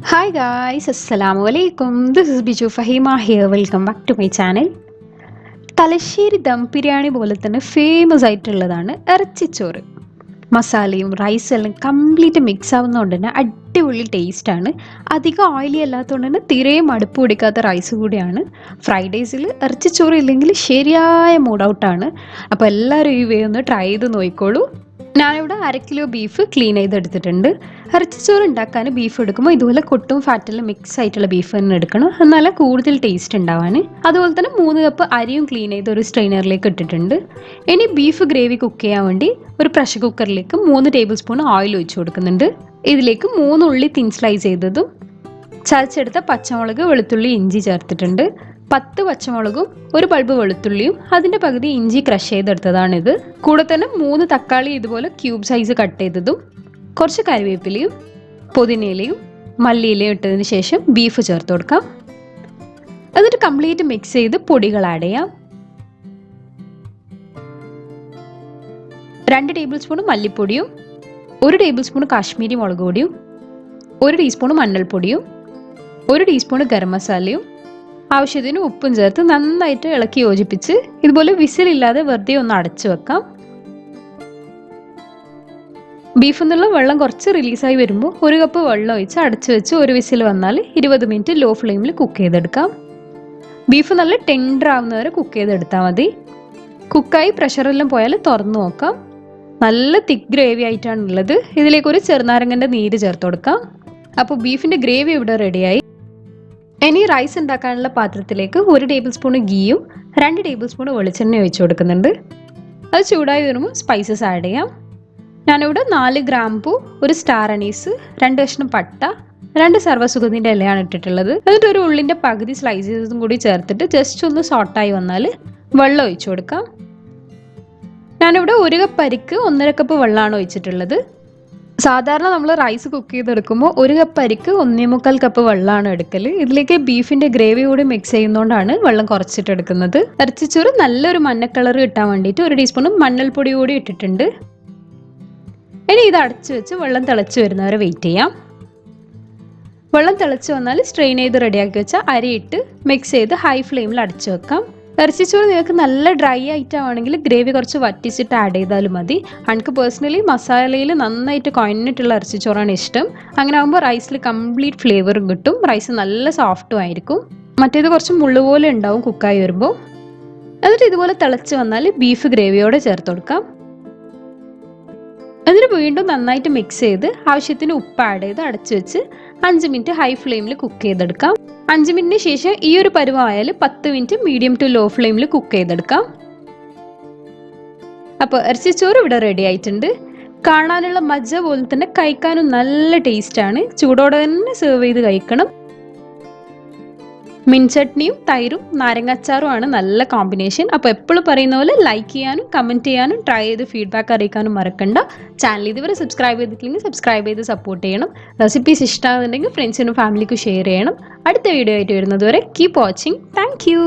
Hi guys, Assalamu alaikum. This is Biju Fahima here. Welcome back to my channel. Thalassery dum biryani പോലെ തന്നെ famous ആയിട്ടുള്ളതാണ് ഇറച്ചിച്ചോറ്. മസാലയും റൈസും എല്ലാം കംപ്ലീറ്റ് മിക്സ് ആവുന്നതുകൊണ്ട് തന്നെ അടിപൊളി ടേസ്റ്റാണ്. അധികം ഓയിലി അല്ലാത്തതുകൊണ്ട് തന്നെ തീരെ മടുപ്പ് പിടിക്കാത്ത റൈസ് കൂടിയാണ്. ഫ്രൈഡേയ്സിൽ ഇറച്ചിച്ചോറ് ഇല്ലെങ്കിൽ ശരിയായ മൂഡ് ഔട്ടാണ്. അപ്പോൾ എല്ലാവരും ഈ വേ ഒന്ന് ട്രൈ ചെയ്ത് നോക്കിക്കോളൂ. ഞാനിവിടെ 1/2 കിലോ ബീഫ് ക്ലീൻ ചെയ്തെടുത്തിട്ടുണ്ട്. ഇറച്ചിച്ചോറ് ഉണ്ടാക്കാൻ ബീഫ് എടുക്കുമ്പോൾ ഇതുപോലെ കൊട്ടും ഫാറ്റെല്ലാം മിക്സ് ആയിട്ടുള്ള ബീഫ് തന്നെ എടുക്കണം, എന്നാലേ കൂടുതൽ ടേസ്റ്റ് ഉണ്ടാവാൻ. അതുപോലെ തന്നെ 3 കപ്പ് അരിയും ക്ലീൻ ചെയ്ത് ഒരു സ്ട്രെയിനറിലേക്ക് ഇട്ടിട്ടുണ്ട്. ഇനി ബീഫ് ഗ്രേവി കുക്ക് ചെയ്യാൻ വേണ്ടി ഒരു പ്രഷർ കുക്കറിലേക്ക് 3 ടേബിൾ സ്പൂൺ ഓയിൽ ഒഴിച്ച് കൊടുക്കുന്നുണ്ട്. ഇതിലേക്ക് 3 ഉള്ളി തിൻ സ്ലൈസ് ചെയ്തതും ചതച്ചെടുത്ത പച്ചമുളക്, വെളുത്തുള്ളി, ഇഞ്ചി ചേർത്തിട്ടുണ്ട്. 10 പച്ചമുളകും ഒരു ബൾബ് വെളുത്തുള്ളിയും അതിൻ്റെ പകുതി ഇഞ്ചി ക്രഷ് ചെയ്തെടുത്തതാണിത്. കൂടെ തന്നെ 3 തക്കാളി ഇതുപോലെ ക്യൂബ് സൈസ് കട്ട് ചെയ്തതും കുറച്ച് കറിവേപ്പിലയും പുതിനയിലയും മല്ലിയിലയും ഇട്ടതിന് ശേഷം ബീഫ് ചേർത്ത് കൊടുക്കാം. എന്നിട്ട് കംപ്ലീറ്റ് മിക്സ് ചെയ്ത് പൊടികൾ ആഡ് ചെയ്യാം. 2 ടേബിൾ സ്പൂൺ മല്ലിപ്പൊടിയും 1 ടേബിൾ സ്പൂൺ കാശ്മീരി മുളക് പൊടിയും 1 ടീസ്പൂൺ മഞ്ഞൾപ്പൊടിയും 1 ടീസ്പൂൺ ഗരം മസാലയും ആവശ്യത്തിന് ഉപ്പും ചേർത്ത് നന്നായിട്ട് ഇളക്കി യോജിപ്പിച്ച് ഇതുപോലെ വിസിലില്ലാതെ വെറുതെ ഒന്ന് അടച്ചു വെക്കാം. ബീഫിൽ നിന്നുള്ള വെള്ളം കുറച്ച് റിലീസായി വരുമ്പോൾ 1 കപ്പ് വെള്ളം ഒഴിച്ച് അടച്ചു വെച്ച് ഒരു വിസിൽ വന്നാൽ 20 മിനിറ്റ് ലോ ഫ്ലെയിമിൽ കുക്ക് ചെയ്തെടുക്കാം. ബീഫ് നല്ല ടെൻഡർ ആവുന്നവരെ കുക്ക് ചെയ്തെടുത്താൽ മതി. കുക്കായി പ്രഷറെല്ലാം പോയാൽ തുറന്നു നോക്കാം. നല്ല തിക്ക് ഗ്രേവി ആയിട്ടാണുള്ളത്. ഇതിലേക്ക് ഒരു ചെറുനാരങ്ങൻ്റെ നീര് ചേർത്ത് കൊടുക്കാം. അപ്പോൾ ബീഫിൻ്റെ ഗ്രേവി ഇവിടെ റെഡിയായി. ഇനി റൈസ് ഉണ്ടാക്കാനുള്ള പാത്രത്തിലേക്ക് 1 ടേബിൾ സ്പൂൺ ഗീയും 2 ടേബിൾ സ്പൂൺ വെളിച്ചെണ്ണ ഒഴിച്ച് കൊടുക്കുന്നുണ്ട്. അത് ചൂടായി വരുമ്പോൾ സ്പൈസസ് ആഡ് ചെയ്യാം. ഞാനിവിടെ 4 ഗ്രാമ്പൂ, 1 സ്റ്റാർ അനീസ്, 2 കഷ്ണം പട്ട, 2 സർവ്വസുഗന്ധിൻ്റെ ഇലയാണ് ഇട്ടിട്ടുള്ളത്. എന്നിട്ട് ഒരു ഉള്ളിൻ്റെ പകുതി സ്ലൈസ് ചെയ്തതും കൂടി ചേർത്തിട്ട് ജസ്റ്റ് ഒന്ന് സോട്ടായി വന്നാൽ വെള്ളം ഒഴിച്ചു കൊടുക്കാം. ഞാനിവിടെ 1 കപ്പ് അരിക്ക് 1.5 കപ്പ് വെള്ളമാണ് ഒഴിച്ചിട്ടുള്ളത്. സാധാരണ നമ്മൾ റൈസ് കുക്ക് ചെയ്തെടുക്കുമ്പോൾ 1 കപ്പ് അരിക്ക് 1.25 കപ്പ് വെള്ളമാണ് എടുക്കൽ. ഇതിലേക്ക് ബീഫിൻ്റെ ഗ്രേവി കൂടി മിക്സ് ചെയ്യുന്നതുകൊണ്ടാണ് വെള്ളം കുറച്ചിട്ട് എടുക്കുന്നത്. ഇറച്ചിച്ചോറ് നല്ലൊരു മഞ്ഞ കളർ കിട്ടാൻ വേണ്ടിയിട്ട് 1 ടീസ്പൂൺ മഞ്ഞൾപ്പൊടി കൂടി ഇട്ടിട്ടുണ്ട്. ഇനി ഇത് അടച്ചു വെച്ച് വെള്ളം തിളച്ച് വരുന്നവരെ വെയിറ്റ് ചെയ്യാം. വെള്ളം തിളച്ച് വന്നാൽ സ്ട്രെയിൻ ചെയ്ത് റെഡിയാക്കി വെച്ച അരിയിട്ട് മിക്സ് ചെയ്ത് ഹൈ ഫ്ലെയിമിൽ അടച്ചു വെക്കാം. ഇറച്ചിച്ചോറ് നിങ്ങൾക്ക് നല്ല ഡ്രൈ ആയിട്ടാണെങ്കിൽ ഗ്രേവി കുറച്ച് വറ്റിച്ചിട്ട് ആഡ് ചെയ്താലും മതി. എനിക്ക് പേഴ്സണലി മസാലയിൽ നന്നായിട്ട് കുഴഞ്ഞിട്ടുള്ള ഇറച്ചിച്ചോറാണ് ഇഷ്ടം. അങ്ങനെ ആകുമ്പോൾ റൈസിൽ കംപ്ലീറ്റ് ഫ്ലേവറും കിട്ടും, റൈസ് നല്ല സോഫ്റ്റും ആയിരിക്കും. മറ്റേത് കുറച്ച് മുള്ളു പോലെ ഉണ്ടാവും കുക്കായി വരുമ്പോൾ. എന്നിട്ട് ഇതുപോലെ തിളച്ച് വന്നാൽ ബീഫ് ഗ്രേവിയോടെ ചേർത്ത് കൊടുക്കാം. എന്നിട്ട് വീണ്ടും നന്നായിട്ട് മിക്സ് ചെയ്ത് ആവശ്യത്തിന് ഉപ്പ് ആഡ് ചെയ്ത് അടച്ചു വെച്ച് 5 മിനിറ്റ് ഹൈ ഫ്ലെയിമിൽ കുക്ക് ചെയ്തെടുക്കാം. 5 മിനിറ്റിന് ശേഷം ഈ ഒരു പരുവമായാൽ 10 മിനിറ്റ് മീഡിയം ടു ലോ ഫ്ലെയിമിൽ കുക്ക് ചെയ്തെടുക്കാം. അപ്പോൾ ഇറച്ചിച്ചോറ് ഇവിടെ റെഡി ആയിട്ടുണ്ട്. കാണാനുള്ള മജ്ജ പോലെ തന്നെ കഴിക്കാനും നല്ല ടേസ്റ്റാണ്. ചൂടോടെ തന്നെ സെർവ് ചെയ്ത് കഴിക്കണം. മിൻചട്നിയും തൈരും നാരങ്ങാച്ചാറുമാണ് നല്ല കോമ്പിനേഷൻ. അപ്പോൾ എപ്പോഴും പറയുന്ന പോലെ ലൈക്ക് ചെയ്യാനും കമൻറ്റ് ചെയ്യാനും ട്രൈ ചെയ്ത് ഫീഡ്ബാക്ക് അറിയിക്കാനും മറക്കണ്ട. ചാനൽ ഇതുവരെ സബ്സ്ക്രൈബ് ചെയ്തിട്ടില്ലെങ്കിൽ സബ്സ്ക്രൈബ് ചെയ്ത് സപ്പോർട്ട് ചെയ്യണം. റെസിപ്പീസ് ഇഷ്ടമാകുന്നുണ്ടെങ്കിൽ ഫ്രണ്ട്സിനും ഫാമിലിക്കും ഷെയർ ചെയ്യണം. അടുത്ത വീഡിയോ ആയിട്ട് വരുന്നത് വരെ കീപ് വാച്ചിങ്. Thank you.